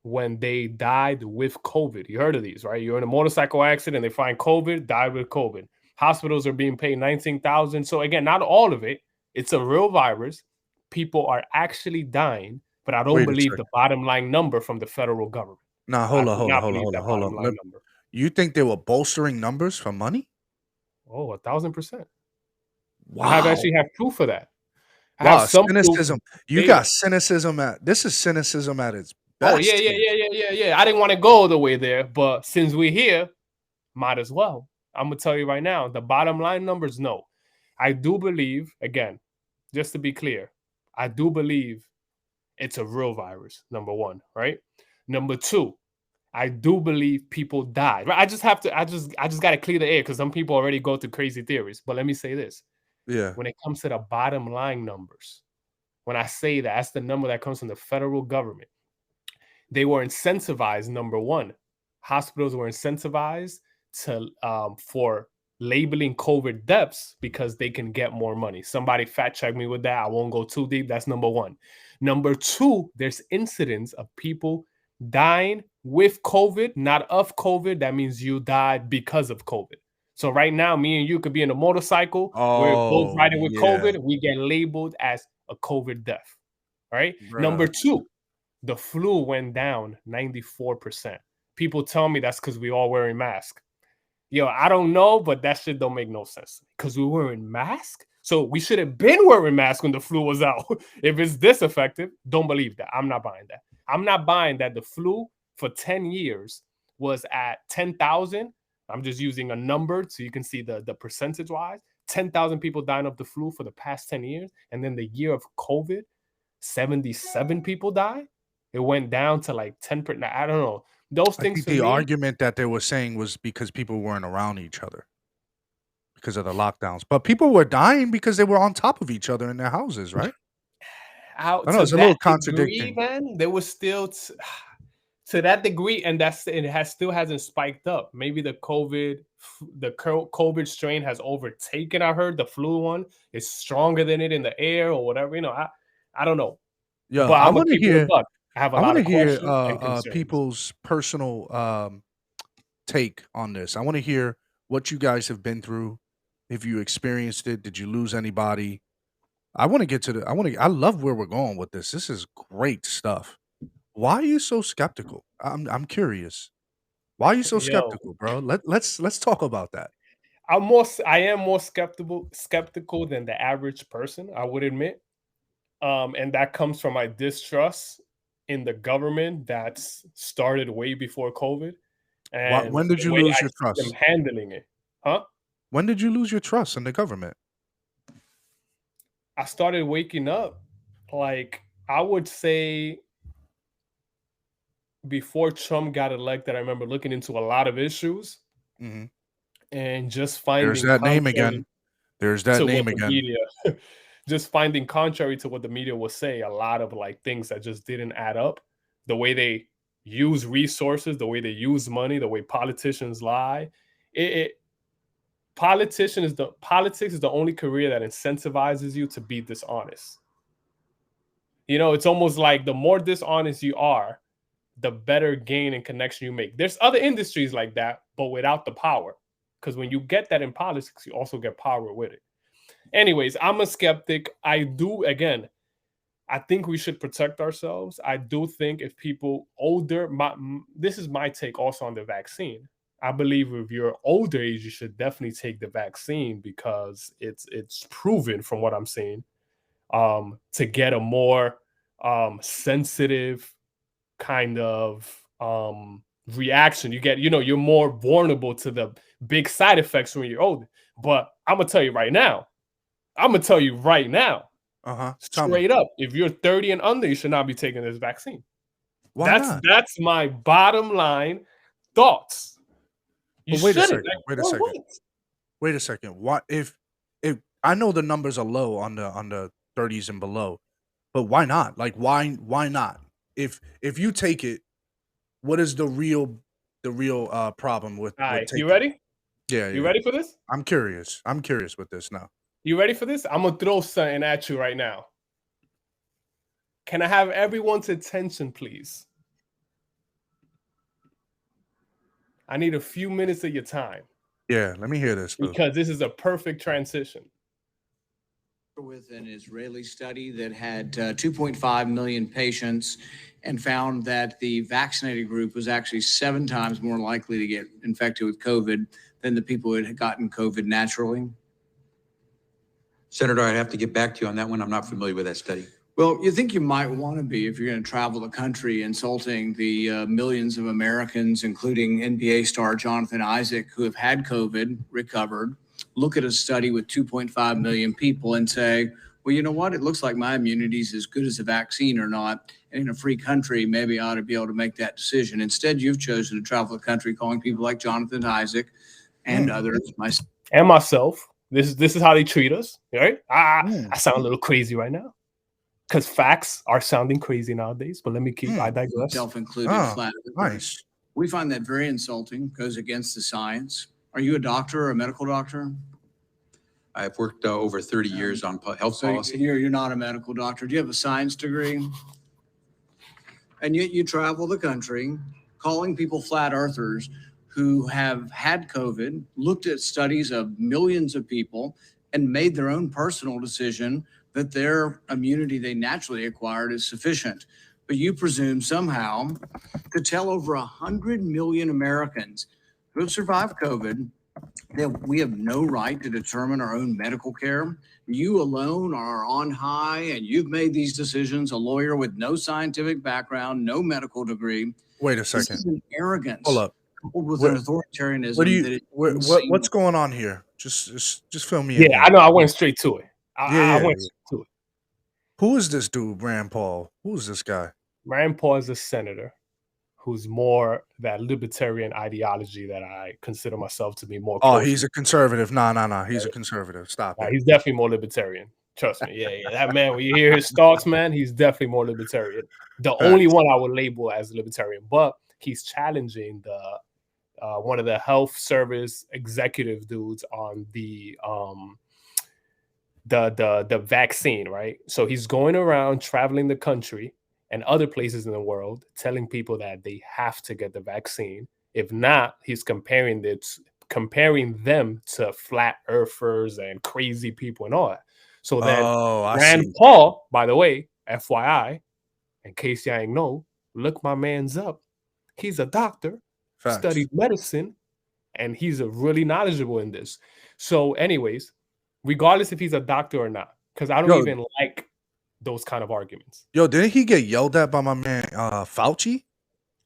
when they died with COVID. You heard of these, right? You're in a motorcycle accident, they find COVID, died with COVID. Hospitals are being paid 19,000. So again, not all of it. It's a real virus. People are actually dying, but I don't Wait a believe the second. bottom line number from the federal government. Nah, I hold on, do hold on, not hold on, believe hold on, that hold bottom on. line number. You think they were bolstering numbers for money? Oh, 1,000%. I have Wow. actually have proof of that. I have Wow, some proof cynicism. You data. got cynicism this is cynicism at its Oh yeah, best yeah, here. yeah, yeah, yeah, yeah. I didn't want to go all the way there, but since we're here, might as well. I'm gonna tell you right now, the bottom line numbers, no. I do believe, again, just to be clear, I do believe it's a real virus, number one, right? Number two, I do believe people die. Right? I just gotta clear the air because some people already go to crazy theories. But let me say this. Yeah. When it comes to the bottom line numbers, when I say that, that's the number that comes from the federal government. They were incentivized, number one. Hospitals were incentivized to for labeling COVID deaths because they can get more money. Somebody fact check me with that. I won't go too deep. That's number one. Number two, there's incidents of people dying with COVID, not of COVID. That means you died because of COVID. So right now, me and you could be in a motorcycle. We're both Oh, riding with yeah, COVID. We get labeled as a COVID death. Right. Number bruh. two, the flu went down 94%. People tell me that's because we all wearing masks. Yo, I don't know, but that shit don't make no sense. Because we wearing masks? So we should have been wearing masks when the flu was out. If it's this effective, don't believe that. I'm not buying that. I'm not buying that the flu for 10 years was at 10,000. I'm just using a number so you can see the percentage wise. 10,000 people dying of the flu for the past 10 years. And then the year of COVID, 77 people died. It went down to like 10%. I don't know. Those I things think for the me, argument that they were saying was because people weren't around each other because of the lockdowns. But people were dying because they were on top of each other in their houses, right? out I know to it's a that little degree, contradicting. man, there was still to that degree, and that's it has still hasn't spiked up. Maybe the COVID strain has overtaken. I heard the flu one is stronger than it in the air or whatever. I don't know, Yeah, but I'm gonna keep it a buck. I have a I lot wanna of hear questions and concerns. people's personal take on this. I want to hear what you guys have been through. If you experienced it, did you lose anybody? I want to get to the. I love where we're going with this. This is great stuff. Why are you so skeptical? I'm curious. Why are you so Yo, skeptical, bro? Let's talk about that. I am more skeptical than the average person, I would admit. And that comes from my distrust in the government that's started way before COVID Why, and when did the you way lose I your see them trust? handling it. Huh? When did you lose your trust in the government? I started waking up, like, I would say before Trump got elected. I remember looking into a lot of issues Mhm. and just There's finding that name contrary again. There's that to what name the again. media just finding contrary to what the media will say, a lot of like things that just didn't add up. The way they use resources, the way they use money, the way politicians lie. It politics is the only career that incentivizes you to be dishonest. It's almost like the more dishonest you are, the better gain and connection you make. There's other industries like that, but without the power. Because when you get that in politics, you also get power with it. Anyways, I'm a skeptic. I think we should protect ourselves. I do think if people older, this is my take also on the vaccine. I believe if you're older age, you should definitely take the vaccine because it's proven from what I'm seeing to get a more sensitive kind of reaction. You're more vulnerable to the big side effects when you're older. But I'm gonna tell you right now, Tell me. straight up, if you're 30 and under, you should not be taking this vaccine. Why That's not? that's my bottom line thoughts. You But wait a shouldn't. second. Like, Wait a for second. what? Wait a second. What if I know the numbers are low on the 30s and below, but why not? Like why not? If you take it, what is the real problem All with right, you taking it? ready? Yeah, You yeah. ready for this? I'm curious. I'm curious with this now. You ready for this? I'm gonna throw something at you right now. Can I have everyone's attention, please? I need a few minutes of your time Yeah, let me hear this, Lou. because this is a perfect transition. With an Israeli study that had 2.5 million patients and found that the vaccinated group was actually 7 times more likely to get infected with COVID than the people who had gotten COVID naturally. Senator, I'd have to get back to you on that one. I'm not familiar with that study. Well, you think you might want to be if you're going to travel the country insulting the millions of Americans, including NBA star Jonathan Isaac, who have had COVID, recovered. Look at a study with 2.5 million people and say, well, you know what? It looks like my immunity is as good as a vaccine or not. And in a free country, maybe I ought to be able to make that decision. Instead, you've chosen to travel the country calling people like Jonathan Isaac and others, myself. This is how they treat us, right? I sound a little crazy right now because facts are sounding crazy nowadays. But let me keep. I digress. Self-included. Flat. Nice. We find that very insulting. Goes against the science. Are you a doctor or a medical doctor? I've worked over 30 years on health policy. You're not a medical doctor. Do you have a science degree? And yet you travel the country calling people flat earthers who have had COVID, looked at studies of millions of people, and made their own personal decision that their immunity they naturally acquired is sufficient. But you presume somehow to tell over 100 million Americans who have survived COVID that we have no right to determine our own medical care. You alone are on high, and you've made these decisions, a lawyer with no scientific background, no medical degree. Wait a This second. is an arrogance. Hold up. Coupled with What- an authoritarianism What do that you? is What's insane. going on here? Just fill me in. Yeah, I know. I went straight to it. I Yeah. went straight to it. Who is this dude, Rand Paul? Who is this guy? Rand Paul is a senator who's more that libertarian ideology that I consider myself to be more. Oh, close he's a conservative. No. He's a conservative. Stop it. He's definitely more libertarian. Trust me. Yeah. That man, when you hear his thoughts, man, he's definitely more libertarian. The only one I would label as libertarian, but he's challenging the one of the health service executive dudes on the vaccine, right? So he's going around traveling the country and other places in the world, telling people that they have to get the vaccine. If not, he's comparing them to flat earthers and crazy people and all that. So then Rand Paul, by the way, FYI, in case y'all ain't know, look my man's up. He's a doctor, studied medicine, and he's really knowledgeable in this. So anyways, regardless if he's a doctor or not, because I don't even like those kind of arguments. Yo, didn't he get yelled at by my man Fauci?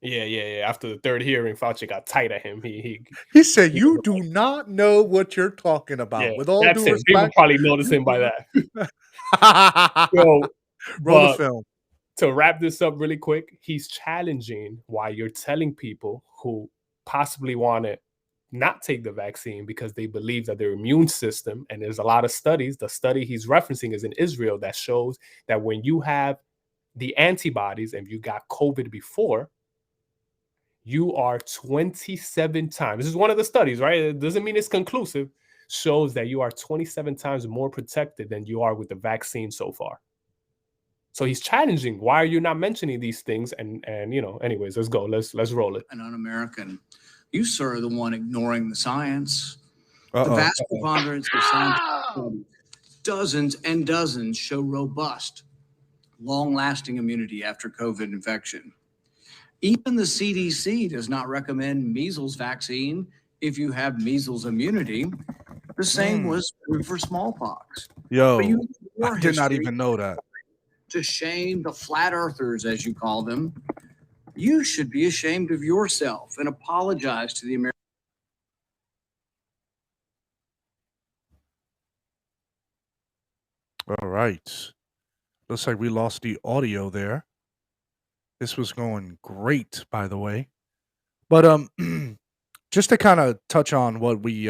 Yeah. After the third hearing, Fauci got tight at him. He said, "You do not know what you're talking about." Yeah, With all that's due it. People respect, probably notice him by that. roll the but film. To wrap this up really quick, he's challenging why you're telling people who possibly want to not take the vaccine because they believe that their immune system, and there's a lot of studies, the study he's referencing is in Israel that shows that when you have the antibodies and you got COVID before, you are 27 times. This is one of the studies, right? It doesn't mean it's conclusive. Shows that you are 27 times more protected than you are with the vaccine so far. So he's challenging. Why are you not mentioning these things? And anyways, let's go. Let's roll it. An un-American. You, sir, are the one ignoring the science. Uh-oh. The vast preponderance of science studies, dozens and dozens, show robust, long-lasting immunity after COVID infection. Even the CDC does not recommend measles vaccine if you have measles immunity. The same was true for smallpox. Yo, But I did not even know that. To shame the flat earthers, as you call them, you should be ashamed of yourself and apologize to the American. All right. Looks like we lost the audio there. This was going great, by the way. But just to kind of touch on what we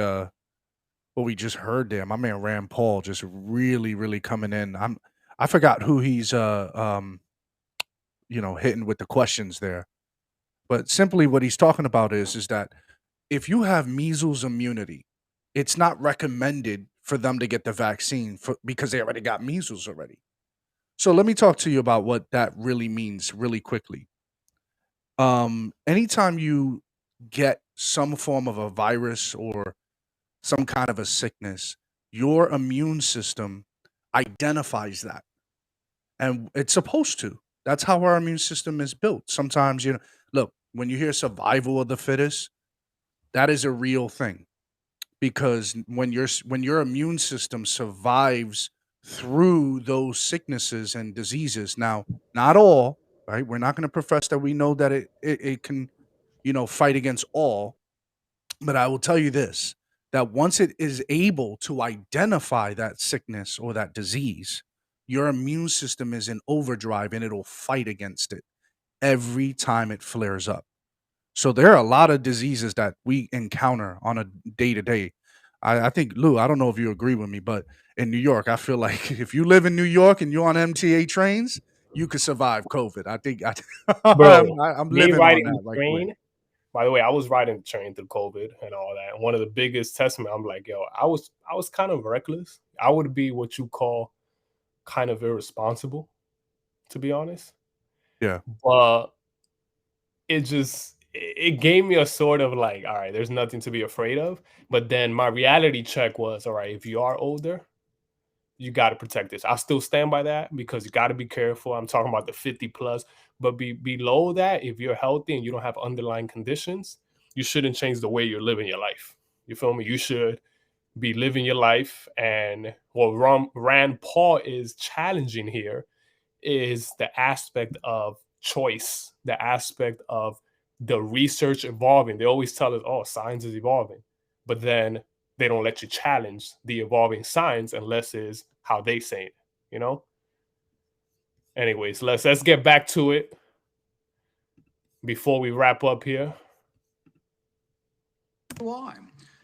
just heard there, my man Rand Paul just really coming in. I forgot who he's hitting with the questions there. But simply what he's talking about is that if you have measles immunity, it's not recommended for them to get the vaccine because they already got measles already. So let me talk to you about what that really means really quickly. Anytime you get some form of a virus or some kind of a sickness, your immune system identifies that. And it's supposed to. That's how our immune system is built. Sometimes, look, when you hear survival of the fittest, that is a real thing. because when your immune system survives through those sicknesses and diseases, now not all, right? We're not going to profess that we know that it can, fight against all, but I will tell you this, that once it is able to identify that sickness or that disease, your immune system is in overdrive and it'll fight against it every time it flares up. So there are a lot of diseases that we encounter on a day to day. I think, Lou, I don't know if you agree with me, but in New York, I feel like if you live in New York and you're on MTA trains, you could survive COVID. I think Bro, I'm me living on riding that the right quick. train. By the way, I was riding the train through COVID and all that. And one of the biggest testament, I'm like, yo, I was kind of reckless. I would be what you call kind of irresponsible, to be honest. Yeah. But it gave me a sort of like, all right, there's nothing to be afraid of. But then my reality check was, all right, if you are older, you got to protect this. I still stand by that because you got to be careful. I'm talking about the 50 plus, but below that, if you're healthy and you don't have underlying conditions, you shouldn't change the way you're living your life. You feel me? You should be living your life. And what Rand Paul is challenging here is the aspect of choice, the aspect of the research evolving. They always tell us, oh, science is evolving, but then they don't let you challenge the evolving science unless it's how they say it, you know? Anyways, let's get back to it before we wrap up here. Why?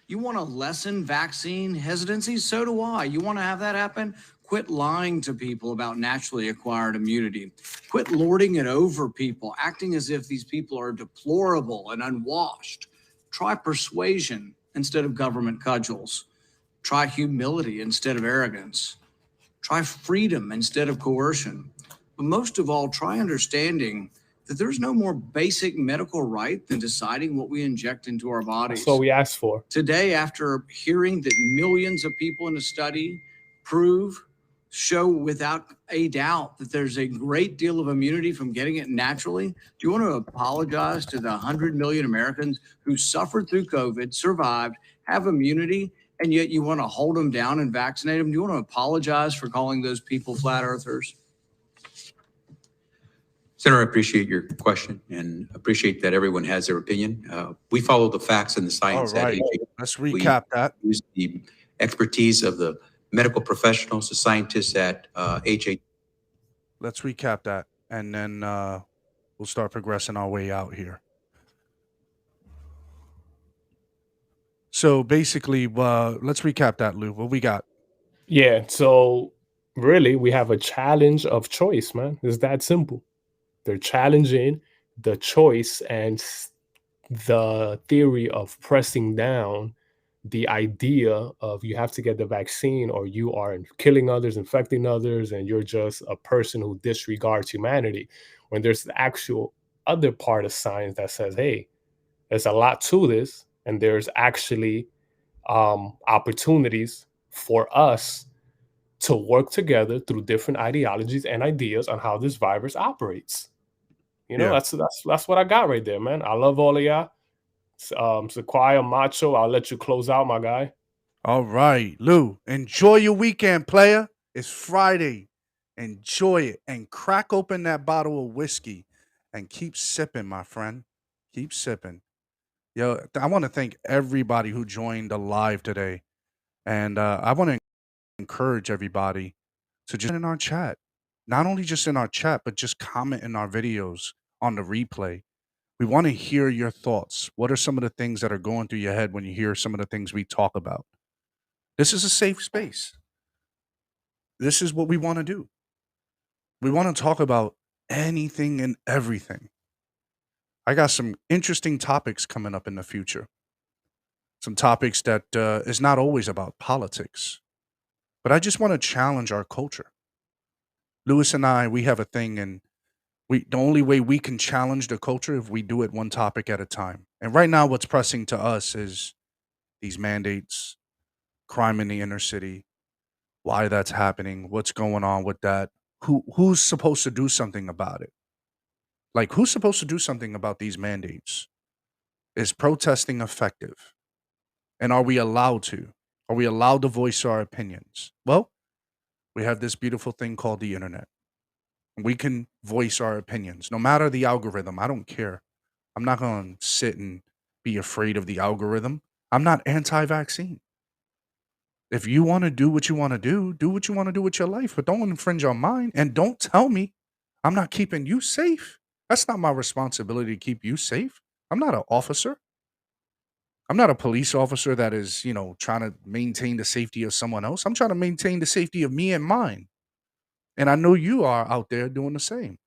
You want to lessen vaccine hesitancy? So do I. You want to have that happen? Quit lying to people about naturally acquired immunity. Quit lording it over people, acting as if these people are deplorable and unwashed. Try persuasion instead of government cudgels. Try humility instead of arrogance. Try freedom instead of coercion. But most of all, try understanding that there's no more basic medical right than deciding what we inject into our bodies. That's what we asked for. Today, after hearing that millions of people in a study show without a doubt that there's a great deal of immunity from getting it naturally, do you want to apologize to the 100 million Americans who suffered through COVID, survived, have immunity, and yet you want to hold them down and vaccinate them? Do you want to apologize for calling those people flat earthers? Senator, I appreciate your question and appreciate that everyone has their opinion. We follow the facts and the All science. right. Let's recap that. Use the expertise of the medical professionals, the scientists at HA. Let's recap that, and then we'll start progressing our way out here. So basically, let's recap that, Lou. What we got? Yeah, so really, we have a challenge of choice, man. It's that simple. They're challenging the choice and the theory of pressing down the idea of you have to get the vaccine or you are killing others, infecting others, and you're just a person who disregards humanity. When there's the actual other part of science that says, hey, there's a lot to this, and there's actually opportunities for us to work together through different ideologies and ideas on how this virus operates. Yeah. That's what I got right there, man. I love all of y'all. Sequoia, Macho, I'll let you close out, my guy. All right, Lou. Enjoy your weekend, player. It's Friday. Enjoy it and crack open that bottle of whiskey and keep sipping, my friend. Keep sipping. Yo, I want to thank everybody who joined the live today. And I want to encourage everybody to just in our chat. Not only just in our chat, but just comment in our videos on the replay. We want to hear your thoughts. What are some of the things that are going through your head when you hear some of the things we talk about? This is a safe space. This is what we want to do. We want to talk about anything and everything. I got some interesting topics coming up in the future. Some topics that is not always about politics, but I just want to challenge our culture. Lewis and I, we have a thing, and the only way we can challenge the culture if we do it one topic at a time. And right now, what's pressing to us is these mandates, crime in the inner city, why that's happening, what's going on with that, who's supposed to do something about it. Like, who's supposed to do something about these mandates? Is protesting effective? And are we allowed to? Are we allowed to voice our opinions? Well, we have this beautiful thing called the internet. We can voice our opinions, no matter the algorithm. I don't care. I'm not going to sit and be afraid of the algorithm. I'm not anti-vaccine. If you want to do what you want to do what you want to do with your life, but don't infringe on mine. And don't tell me I'm not keeping you safe. That's not my responsibility to keep you safe. I'm not an officer. I'm not a police officer that is, trying to maintain the safety of someone else. I'm trying to maintain the safety of me and mine. And I know you are out there doing the same.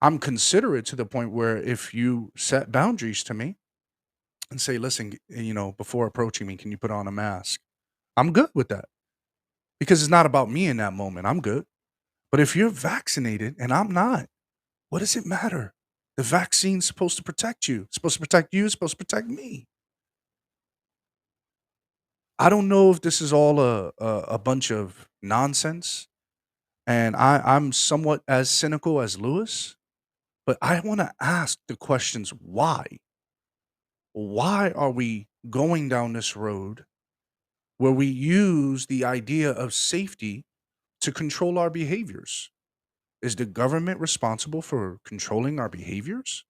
I'm considerate to the point where if you set boundaries to me and say, listen, before approaching me, can you put on a mask? I'm good with that because it's not about me in that moment. I'm good. But if you're vaccinated and I'm not, what does it matter? The vaccine's supposed to protect you. It's supposed to protect you. It's supposed to protect me. I don't know if this is all a bunch of nonsense. And I'm somewhat as cynical as Lewis, but I want to ask the questions why? Why are we going down this road where we use the idea of safety to control our behaviors? Is the government responsible for controlling our behaviors?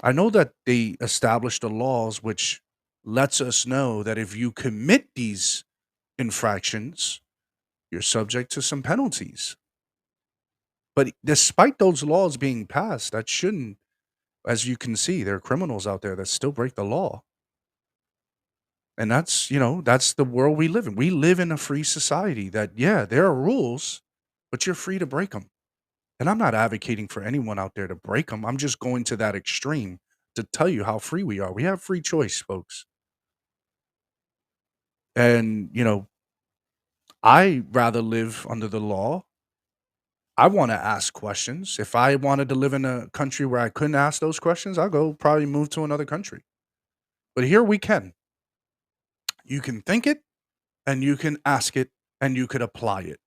I know that they established the laws which lets us know that if you commit these infractions, you're subject to some penalties. But despite those laws being passed, that shouldn't, as you can see, there are criminals out there that still break the law. And that's the world we live in. We live in a free society that, yeah, there are rules, but you're free to break them. And I'm not advocating for anyone out there to break them. I'm just going to that extreme to tell you how free we are. We have free choice, folks. And, I rather live under the law. I want to ask questions. If I wanted to live in a country where I couldn't ask those questions, I'll go probably move to another country. But here we can. You can think it and you can ask it and you could apply it.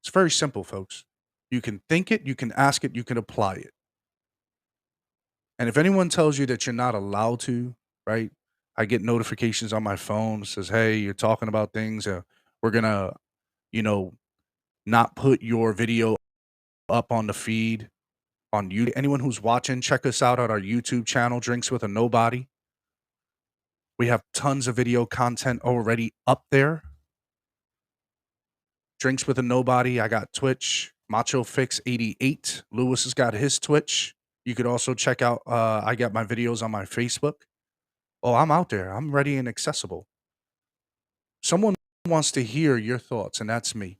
It's very simple, folks. You can think it, you can ask it, you can apply it. And if anyone tells you that you're not allowed to, right? I get notifications on my phone that says, "Hey, you're talking about things. We're gonna, you know, not put your video up on the feed on you." Anyone who's watching, check us out at our YouTube channel, Drinks with a Nobody. We have tons of video content already up there. Drinks with a Nobody. I got Twitch, Macho Fix 88. Lewis has got his Twitch. You could also check out, I got my videos on my Facebook. Oh, I'm out there. I'm ready and accessible. Someone wants to hear your thoughts, and that's me.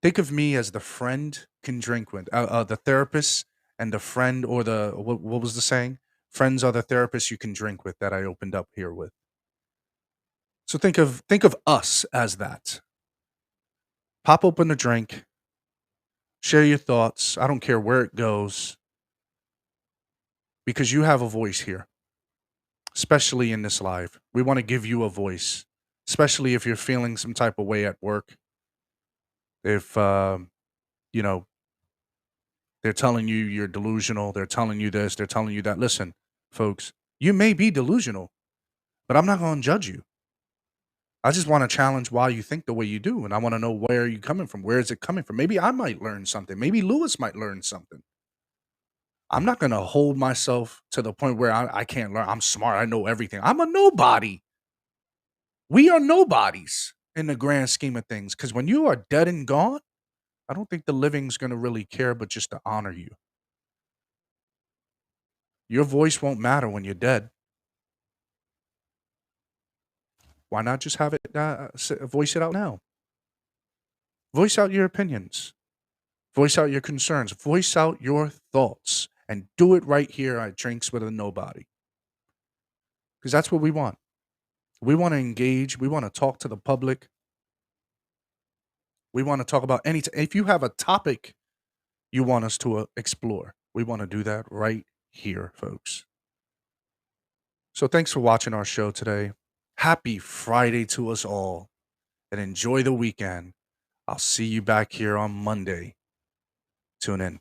Think of me as the friend can drink with, the therapist and the friend, or what was the saying? Friends are the therapists you can drink with that I opened up here with. So think of us as that. Pop open a drink, share your thoughts. I don't care where it goes, because you have a voice here, especially in this live. We want to give you a voice, especially if you're feeling some type of way at work. If you know they're telling you you're delusional, they're telling you this, they're telling you that. Listen, folks, you may be delusional, but I'm not going to judge you. I just want to challenge why you think the way you do, and I want to know where you're coming from. Where is it coming from? Maybe I might learn something. Maybe Lewis might learn something. I'm not going to hold myself to the point where I can't learn. I'm smart. I know everything. I'm a nobody. We are nobodies in the grand scheme of things, because when you are dead and gone, I don't think the living's going to really care, but just to honor you. Your voice won't matter when you're dead. Why not just have it voice it out now? Voice out your opinions. Voice out your concerns. Voice out your thoughts, and do it right here at Drinks with a Nobody. Because that's what we want. We want to engage. We want to talk to the public. We want to talk about if you have a topic you want us to explore, we want to do that right here, folks. So thanks for watching our show today. Happy Friday to us all, and enjoy the weekend. I'll see you back here on Monday. Tune in.